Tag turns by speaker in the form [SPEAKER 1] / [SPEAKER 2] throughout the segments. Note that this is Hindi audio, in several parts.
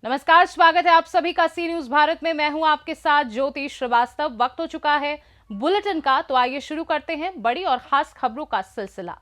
[SPEAKER 1] नमस्कार, स्वागत है आप सभी का सी न्यूज भारत में। मैं हूं आपके साथ ज्योति श्रीवास्तव। वक्त हो चुका है बुलेटिन का, तो आइए शुरू करते हैं बड़ी और खास खबरों का सिलसिला।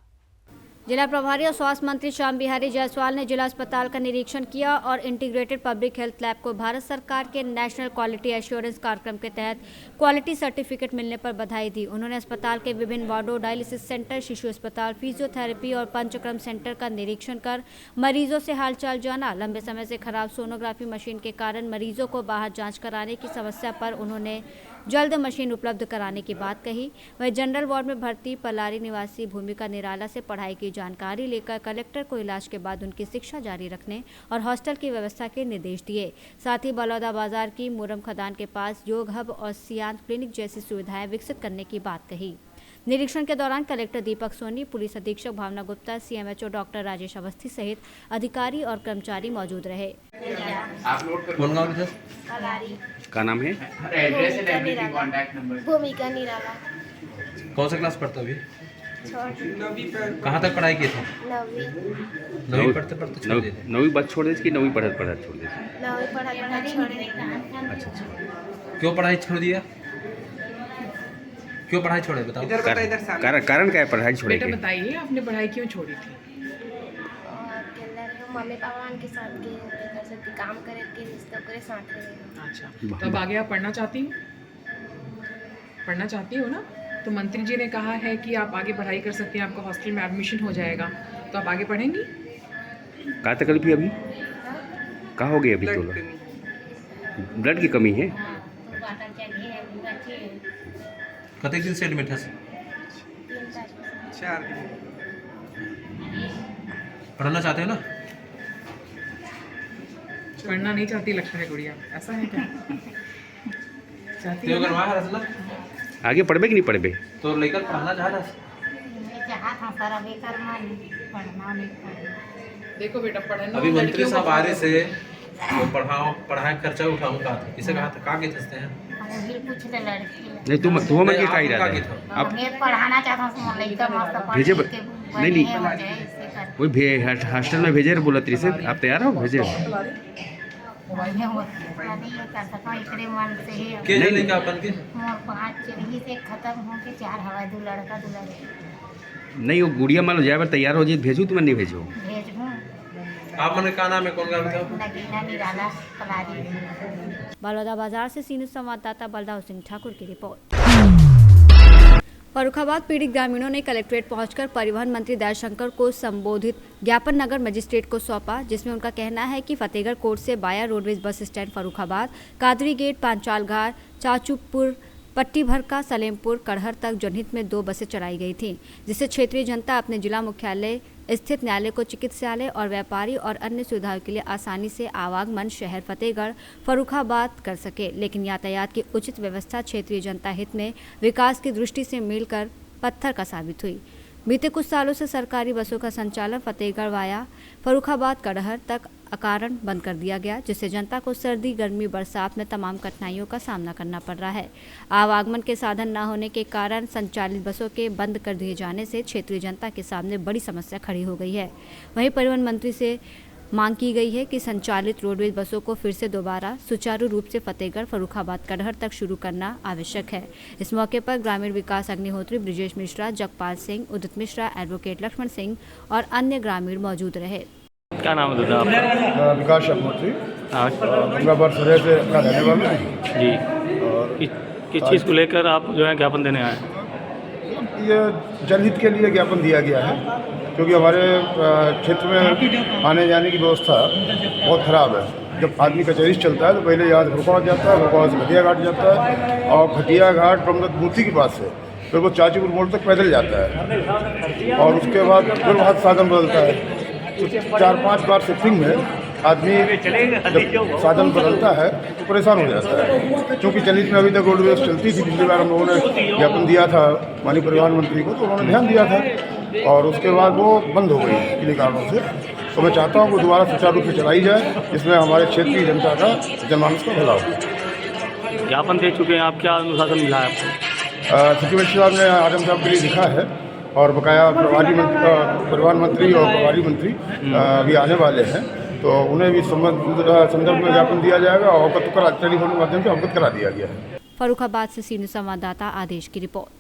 [SPEAKER 2] जिला प्रभारी और स्वास्थ्य मंत्री श्याम बिहारी जायसवाल ने जिला अस्पताल का निरीक्षण किया और इंटीग्रेटेड पब्लिक हेल्थ लैब को भारत सरकार के नेशनल क्वालिटी एश्योरेंस कार्यक्रम के तहत क्वालिटी सर्टिफिकेट मिलने पर बधाई दी। उन्होंने अस्पताल के विभिन्न वार्डों, डायलिसिस सेंटर, शिशु अस्पताल, फिजियोथेरेपी और पंचक्रम सेंटर का निरीक्षण कर मरीजों से हालचाल जाना। लंबे समय से खराब सोनोग्राफी मशीन के कारण मरीजों को बाहर जाँच कराने की समस्या पर उन्होंने जल्द मशीन उपलब्ध कराने की बात कही। वह जनरल वार्ड में भर्ती पलारी निवासी भूमिका निराला से पढ़ाई की जानकारी लेकर कलेक्टर को इलाज के बाद उनकी शिक्षा जारी रखने और हॉस्टल की व्यवस्था के निर्देश दिए। साथ ही बलौदा बाजार की मुरम खदान के पास योग हब और सियांत क्लिनिक जैसी सुविधाएं विकसित करने की बात कही। निरीक्षण के दौरान कलेक्टर दीपक सोनी, पुलिस अधीक्षक भावना गुप्ता, सीएमएचओ डॉक्टर राजेश अवस्थी सहित अधिकारी और कर्मचारी मौजूद रहे।
[SPEAKER 3] कौन गाँव है? क्या नाम है?
[SPEAKER 4] भूमिका निराला।
[SPEAKER 3] कौन सा क्लास पढ़ता अभी? कहाँ तक पढ़ाई की थी? नवीं पढ़ते छोड़ दी?
[SPEAKER 5] नवीं बात छोड़ दी कि नवीं पढ़त छोड़ दी?
[SPEAKER 4] नवीं पढ़त छोड़ दी।
[SPEAKER 5] अच्छा।
[SPEAKER 3] क्यों पढ़ाई छोड़ दिया? क्यों पढ़ाई छोड़े बताओ?
[SPEAKER 5] कारण क्या है पढ़ाई छोड़े
[SPEAKER 6] बेटा
[SPEAKER 5] के?
[SPEAKER 6] बताइए, आपने पढ़ाई क्यों छोड़ी थी?
[SPEAKER 4] मम्मी पापा के साथ के काम करे के रिश्ते करे साथ रहे।
[SPEAKER 6] अच्छा, तब आगे आप पढ़ना चाहती हो ना? तो मंत्री जी ने कहा है कि आप आगे पढ़ाई कर सकती हैं, आपका हॉस्टल में एडमिशन हो जाएगा, तो आप आगे पढ़ेंगी?
[SPEAKER 5] क्या तकलीफ है अभी? क्या हो गई अभी? तो ब्लड की कमी है?
[SPEAKER 3] कते दिन से एडमिट है?
[SPEAKER 4] 4 दिन।
[SPEAKER 3] पढ़ना चाहते हो ना?
[SPEAKER 6] पढ़ना नहीं चाहती लगता है गुड़िया, ऐसा है क्या? चाहती
[SPEAKER 3] तो
[SPEAKER 6] है
[SPEAKER 3] अगर
[SPEAKER 6] ना?
[SPEAKER 3] वहाँ रसला
[SPEAKER 5] आगे पढ़बे कि नहीं पढ़बे?
[SPEAKER 3] तो लेकर पढ़ना चाह रहा।
[SPEAKER 6] देखो बेटा, पढ़ना
[SPEAKER 3] अभी मंत्री
[SPEAKER 6] लड़कियों
[SPEAKER 3] साहब
[SPEAKER 6] को
[SPEAKER 3] आ रहे से तो पढ़ाई खर्चा उठाऊंगा। इसे कहा था कागे थसते हैं?
[SPEAKER 5] नहीं तुम हमें क्या कही रहा था? आप
[SPEAKER 4] पढ़ाना चाहता हूँ लड़का मस्त
[SPEAKER 5] भेजे नहीं
[SPEAKER 4] नहीं
[SPEAKER 5] वही हॉस्टल में भेजे बोला त्री से आप तैयार हो भेजे?
[SPEAKER 3] के जल्दी का अपन के?
[SPEAKER 4] से खत्म हो के 4 हवा 2 लड़का 2 लड़की
[SPEAKER 5] नहीं वो गुड़िया मान लो जाए तैयार हो जाए भेजू तुम्हें नहीं भेजो?
[SPEAKER 4] भेज दूँ।
[SPEAKER 3] आप मन का नाम है? कौन गाँव का?
[SPEAKER 4] नगीना निराला पलारी।
[SPEAKER 2] बलौदा बाजार से सी न्यूज संवाददाता बलदाव सिंह ठाकुर की रिपोर्ट। फर्रुखाबाद पीड़ित ग्रामीणों ने कलेक्ट्रेट पहुंचकर परिवहन मंत्री दयाशंकर को संबोधित ज्ञापन नगर मजिस्ट्रेट को सौंपा, जिसमें उनका कहना है कि फतेहगढ़ कोर्ट से बाया roadways bus stand Farrukhabad, Kadri gate, Panchal Ghat, Chachupur, Patti Bharka, Salempur, कड़हर तक जनहित में 2 बसें चलाई गई थीं, जिससे क्षेत्रीय जनता अपने जिला मुख्यालय स्थित न्यायालय को चिकित्सालय और व्यापारी और अन्य सुविधाओं के लिए आसानी से आवागमन शहर फतेहगढ़ फर्रुखाबाद कर सके। लेकिन यातायात की उचित व्यवस्था क्षेत्रीय जनता हित में विकास की दृष्टि से मिलकर पत्थर का साबित हुई। बीते कुछ सालों से सरकारी बसों का संचालन फतेहगढ़ वाया फर्रुखाबाद कड़हर तक अकारण बंद कर दिया गया, जिससे जनता को सर्दी, गर्मी, बरसात में तमाम कठिनाइयों का सामना करना पड़ रहा है। आवागमन के साधन न होने के कारण संचालित बसों के बंद कर दिए जाने से क्षेत्रीय जनता के सामने बड़ी समस्या खड़ी हो गई है। वहीं परिवहन मंत्री से मांग की गई है कि संचालित रोडवेज बसों को फिर से दोबारा सुचारू रूप से फतेहगढ़ फर्रुखाबाद कड़हर तक शुरू करना आवश्यक है। इस मौके पर ग्रामीण विकास अग्निहोत्री, ब्रिजेश मिश्रा, जगपाल सिंह, उदित मिश्रा, एडवोकेट लक्ष्मण सिंह और अन्य ग्रामीण मौजूद रहे।
[SPEAKER 5] क्या नाम है आपका?
[SPEAKER 7] विकास अग्निहोत्री। गंगाबर सूर्य से का रहने वाला है
[SPEAKER 5] जी। किस चीज़ को लेकर आप जो है ज्ञापन देने आए?
[SPEAKER 7] ये जनहित के लिए ज्ञापन दिया गया है, क्योंकि हमारे क्षेत्र में आने जाने की व्यवस्था बहुत ख़राब है। जब आदमी कचहरी चलता है तो पहले यहाँ से फर्रुखाबाद जाता है, फर्रुखाबाद से घटिया घाट जाता है और घटिया घाट ब्रह्मदत्त मूर्ति के पास से फिर वो चाचीपुर मोड़ तक पैदल जाता है और उसके बाद फिर वहाँ साधन बदलता है। तो 4-5 बार शिफ्टिंग में आदमी जब साधन बदलता है तो परेशान हो जाता है। क्योंकि जनहित में अभी तक रोडवेज चलती थी, पिछली बार हम लोगों ने ज्ञापन दिया था माननीय परिवहन मंत्री को, तो उन्होंने ध्यान दिया था और उसके बाद वो बंद हो गई किन्हीं कारणों से। तो मैं चाहता हूँ कि दोबारा सुचारू रूप से चलाई जाए, जिसमें हमारे क्षेत्रीय जनता का जनमानस का भला हो।
[SPEAKER 5] ज्ञापन दे चुके हैं आप, क्या अनुशासन मिला है आपको?
[SPEAKER 7] सचिव साहब ने आजम साहब के लिए लिखा है और बकाया परिवहन मंत्री और प्रभारी मंत्री भी आने वाले हैं, तो उन्हें भी संदर्भ में ज्ञापन दिया जाएगा और अवगत टेलीफोन के माध्यम से अवगत करा दिया गया है।
[SPEAKER 2] फर्रुखाबाद से सीनियर संवाददाता आदेश की रिपोर्ट।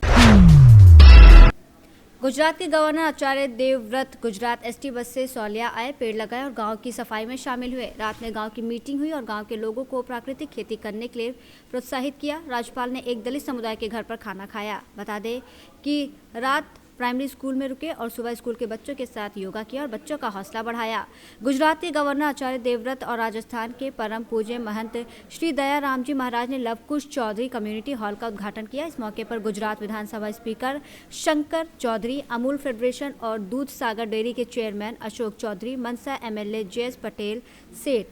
[SPEAKER 2] गुजरात के governor Acharya Devvrat Gujarat ST bus से सौलिया आए, पेड़ लगाए और गांव की सफाई में शामिल हुए। रात में गांव की मीटिंग हुई और गांव के लोगों को प्राकृतिक खेती करने के लिए प्रोत्साहित किया। राज्यपाल ने एक दलित समुदाय के घर पर खाना खाया। बता दें कि रात प्राइमरी स्कूल में रुके और सुबह स्कूल के बच्चों के साथ योगा किया और बच्चों का हौसला बढ़ाया। गुजरात के गवर्नर आचार्य देवव्रत और राजस्थान के परम पूज्य महंत श्री दयाराम जी महाराज ने लवकुश चौधरी कम्युनिटी हॉल का उद्घाटन किया। इस मौके पर गुजरात विधानसभा स्पीकर शंकर चौधरी, अमूल फेडरेशन और दूध सागर डेयरी के चेयरमैन अशोक चौधरी, मनसा एमएलए जयेश पटेल, सेठ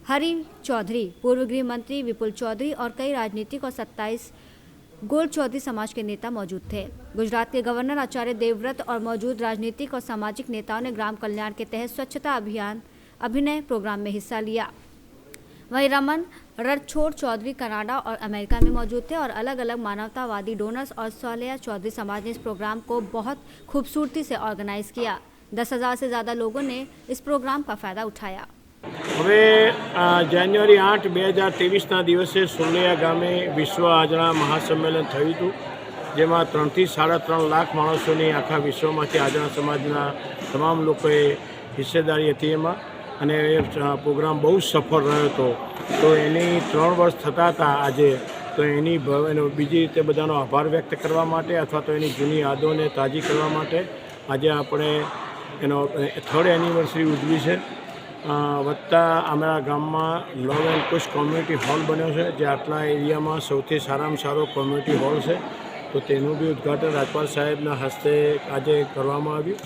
[SPEAKER 2] हरि चौधरी, पूर्व गृह मंत्री विपुल चौधरी और कई राजनीतिक और 27 गोल चौधरी समाज के नेता मौजूद थे। गुजरात के गवर्नर आचार्य देवव्रत और मौजूद राजनीतिक और सामाजिक नेताओं ने ग्राम कल्याण के तहत स्वच्छता अभियान अभिनय प्रोग्राम में हिस्सा लिया। वहीं रमन रणछोड़ चौधरी कनाडा और अमेरिका में मौजूद थे और अलग अलग मानवतावादी डोनर्स और सौलिया चौधरी समाज ने इस प्रोग्राम को बहुत खूबसूरती से ऑर्गेनाइज किया। 10,000 से ज़्यादा लोगों ने इस प्रोग्राम का फायदा उठाया।
[SPEAKER 8] હવે જાન્યુઆરી 8, 2023ના દિવસે સોલિયા ગામે વિશ્વ આજણા મહાસંમેલન થયું હતું, જેમાં 3 થી 3.5 લાખ માણસોની આખા વિશ્વમાંથી આજણા સમાજના તમામ લોકોએ હિસ્સેદારી હતી એમાં, અને એ પ્રોગ્રામ બહુ સફળ રહ્યો હતો। તો એની 3 વર્ષ થતા હતા આજે, તો એની બીજી રીતે બધાનો આભાર વ્યક્ત કરવા માટે અથવા તો એની જૂની યાદોને તાજી કરવા માટે આજે આપણે એનો 3rd એનિવર્સરી ઉજવી છે। વત્તા અમારા ગામમાં Lav and Kush community hall બન્યો છે, જે આટલા એરિયામાં સૌથી સારામાં સારો કોમ્યુનિટી હોલ છે, તો તેનું બી ઉદ્ઘાટન રાજપાલ સાહેબના હસ્તે આજે કરવામાં આવ્યું।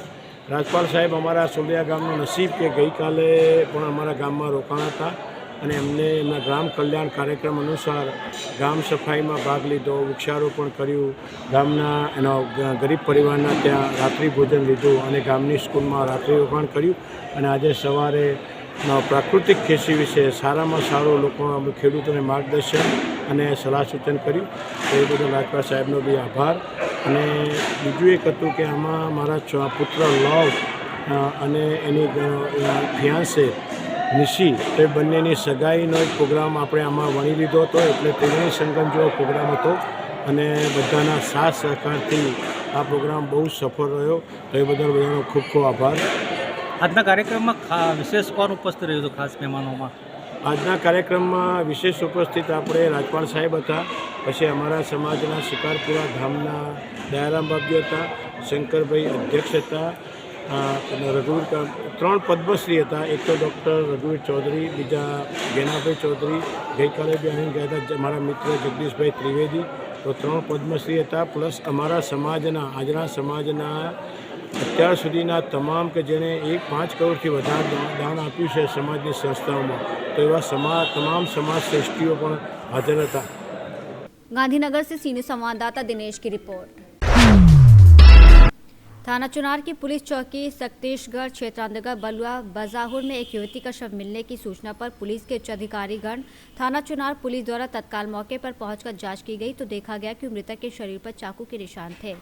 [SPEAKER 8] રાજપાલ સાહેબ અમારા સોલિયા ગામનું નસીબ કે ગઈકાલે પણ અમારા ગામમાં રોકાણા હતા અને એમને એમના ગ્રામ કલ્યાણ કાર્યક્રમ અનુસાર ગામ સફાઈમાં ભાગ લીધો, વૃક્ષારોપણ કર્યું, ગામના એનો ગરીબ પરિવારના ત્યાં રાત્રિ ભોજન લીધું અને ગામની સ્કૂલમાં રાત્રિ રોકાણ કર્યું। અને આજે સવારે પ્રાકૃતિક ખેતી વિશે સારામાં સારું લોકો ખેડૂતોને માર્ગદર્શન અને સલાહ સૂચન કર્યું, તો એ બદલ રાજપાલ સાહેબનો બી આભાર। અને બીજું એક હતું કે આમાં મારા પુત્ર લવ અને એની ફિયાન્સે નિશી, તો એ બંનેની સગાઈનો એક પ્રોગ્રામ આપણે આમાં વણી લીધો હતો, એટલે ત્રિવેણી સંગમ જેવો પ્રોગ્રામ હતો અને બધાના સાથ સહકારથી આ પ્રોગ્રામ બહુ સફળ રહ્યો, તો એ બદલ બધાનો ખૂબ ખૂબ આભાર।
[SPEAKER 9] આજના કાર્યક્રમમાં વિશેષ કોણ ઉપસ્થિત રહ્યું હતું? ખાસ મહેમાનોમાં
[SPEAKER 8] આજના કાર્યક્રમમાં વિશેષ ઉપસ્થિત આપણે રાજપાલ સાહેબ હતા, પછી અમારા સમાજના શિકારપુરા ગામના દયારામ બાપજી હતા, શંકરભાઈ અધ્યક્ષ હતા, રઘુવીર 3 પદ્મશ્રી હતા, એક તો ડૉક્ટર રઘુવીર ચૌધરી, બીજા ગેનાભાઈ ચૌધરી, ગઈકાલે બી અહીં ગયા હતા મારા મિત્ર જગદીશભાઈ ત્રિવેદી, તો 3 પદ્મશ્રી હતા, પ્લસ અમારા સમાજના આજના સમાજના અત્યાર સુધીના તમામ કે જેણે 5 કરોડથી વધારે દાન આપ્યું છે સમાજની સંસ્થાઓમાં, તો એવા તમામ સમાજ શ્રેષ્ઠીઓ પણ હાજર હતા।
[SPEAKER 2] गांधीनगर से सीनियर संवाददाता दिनेश की रिपोर्ट। थाना चुनार की पुलिस चौकी सक्तेशगढ़ क्षेत्रांतर्गत बलुआ बजाहुर में एक युवती का शव मिलने की सूचना पर पुलिस के उच्च अधिकारीगण थाना चुनार पुलिस द्वारा तत्काल मौके पर पहुंचकर जांच की गई, तो देखा गया कि मृतक के शरीर पर चाकू के निशान थे।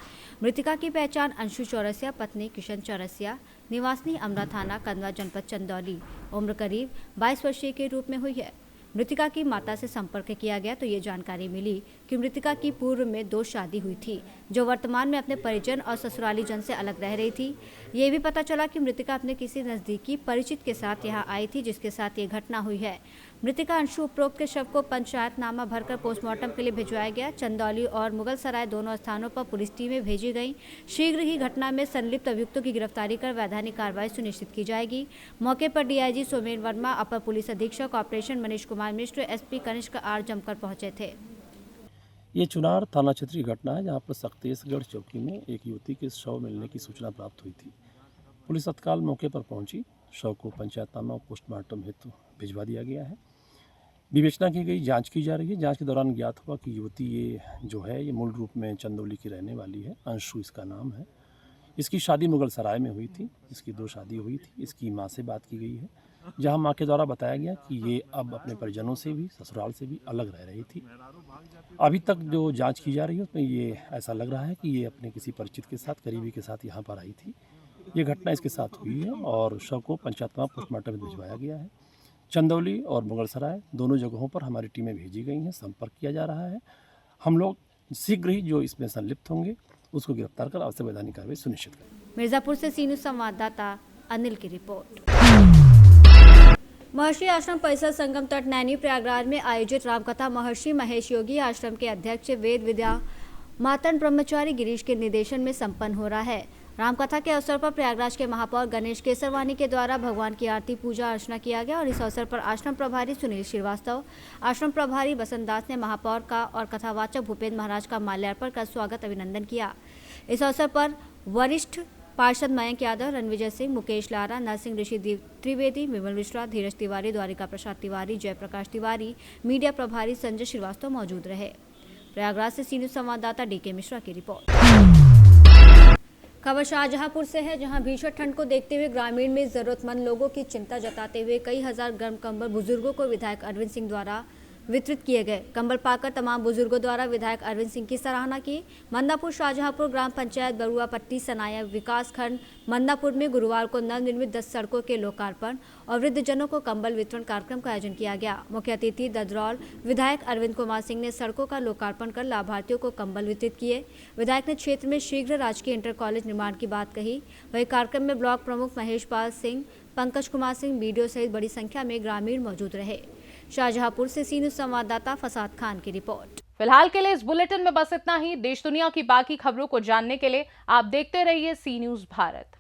[SPEAKER 2] मृतिका की पहचान अंशु चौरसिया पत्नी किशन चौरसिया निवासी अमरा थाना कंदवा जनपद चंदौली उम्र करीब 22 वर्षीय के रूप में हुई है। मृतिका की माता से संपर्क किया गया तो ये जानकारी मिली कि मृतिका की पूर्व में 2 शादी हुई थी, जो वर्तमान में अपने परिजन और ससुराली जन से अलग रह रही थी। ये भी पता चला कि मृतिका अपने किसी नज़दीकी परिचित के साथ यहाँ आई थी, जिसके साथ ये घटना हुई है। मृतिका अंशु उपरोक्त के शव को पंचायतनामा भरकर पोस्टमार्टम के लिए भिजवाया गया। चंदौली और मुगल सराय दोनों स्थानों पर पुलिस टीमें भेजी गईं। शीघ्र ही घटना में संलिप्त अभियुक्तों की गिरफ्तारी कर वैधानिक कार्रवाई सुनिश्चित की जाएगी। मौके पर डीआईजी सोमेन वर्मा, अपर पुलिस अधीक्षक ऑपरेशन मनीष कुमार मिश्र, एसपी कनिष्क आर जमकर पहुंचे थे।
[SPEAKER 10] ये चुनार थाना क्षेत्र की घटना है, जहाँ पर सक्तेशगढ़ चौकी में एक युवती के शव मिलने की सूचना प्राप्त हुई थी। पुलिस तत्काल मौके पर पहुंची, शव को पंचायतनामा पोस्टमार्टम हेतु भिजवा दिया गया है। विवेचना की गई, जांच की जा रही है। जांच के दौरान ज्ञात हुआ कि युवती ये जो है ये मूल रूप में चंदौली की रहने वाली है, अंशु इसका नाम है। इसकी शादी मुगल सराय में हुई थी, इसकी 2 शादी हुई थी। इसकी माँ से बात की गई है, जहां मां के द्वारा बताया गया कि ये अब अपने परिजनों से भी, ससुराल से भी अलग रह रही थी। अभी तक जो जांच की जा रही है उसमें ये ऐसा लग रहा है कि ये अपने किसी परिचित के साथ, करीबी के साथ यहाँ पर आई थी। ये घटना इसके साथ हुई है और शव को पंचायतनामा पोस्टमार्टम में भिजवाया गया है। चंदौली और मुगलसराय दोनों जगहों पर हमारी टीमें भेजी गई हैं, संपर्क किया जा रहा है। हम लोग शीघ्र ही जो इसमें संलिप्त होंगे उसको गिरफ्तार कर आवश्यक वैधानिक कार्रवाई सुनिश्चित करेंगे।
[SPEAKER 2] मिर्जापुर से सी न्यूज़ संवाददाता अनिल की रिपोर्ट। महर्षि आश्रम परिसर संगम तट नैनी प्रयागराज में आयोजित रामकथा महर्षि महेश योगी आश्रम के अध्यक्ष वेद विद्या मातन ब्रह्मचारी गिरीश के निर्देशन में संपन्न हो रहा है। रामकथा के अवसर पर प्रयागराज के महापौर गणेश केसरवानी के द्वारा भगवान की आरती पूजा अर्चना किया गया और इस अवसर पर आश्रम प्रभारी सुनील श्रीवास्तव, आश्रम प्रभारी बसंत दास ने महापौर का और कथावाचक भूपेंद्र महाराज का माल्यार्पण कर स्वागत अभिनंदन किया। इस अवसर पर वरिष्ठ पार्षद मयंक यादव, रणविजय सिंह, मुकेश लारा, नरसिंह ऋषि त्रिवेदी, विमल मिश्रा, धीरज तिवारी, द्वारिका प्रसाद तिवारी, जयप्रकाश तिवारी, मीडिया प्रभारी संजय श्रीवास्तव मौजूद रहे। प्रयागराज से सी न्यूज़ संवाददाता डीके मिश्रा की रिपोर्ट। खबर शाहजहांपुर से है, जहां भीषण ठंड को देखते हुए ग्रामीण में जरूरतमंद लोगों की चिंता जताते हुए कई हजार गर्म कंबल बुजुर्गों को विधायक अरविंद सिंह द्वारा वितरित किए गए। कंबल पाकर तमाम बुजुर्गों द्वारा विधायक अरविंद सिंह की सराहना की। मंदापुर शाहजहांपुर ग्राम पंचायत बरुआ पट्टी सनाया विकास खंड मंदापुर में गुरुवार को नवनिर्मित 10 सड़कों के लोकार्पण और वृद्धजनों को कंबल वितरण कार्यक्रम का आयोजन किया गया। मुख्य अतिथि ददरौल विधायक अरविंद कुमार सिंह ने सड़कों का लोकार्पण कर लाभार्थियों को कंबल वितरित किए। विधायक ने क्षेत्र में शीघ्र राजकीय इंटर कॉलेज निर्माण की बात कही। वही कार्यक्रम में ब्लॉक प्रमुख महेश पाल सिंह, पंकज कुमार सिंह, बीडीओ सहित बड़ी संख्या में ग्रामीण मौजूद रहे। शाहजहांपुर से सी न्यूज़ संवाददाता फसाद खान की रिपोर्ट।
[SPEAKER 1] फिलहाल के लिए इस बुलेटिन में बस इतना ही। देश दुनिया की बाकी खबरों को जानने के लिए आप देखते रहिए सी न्यूज़ भारत।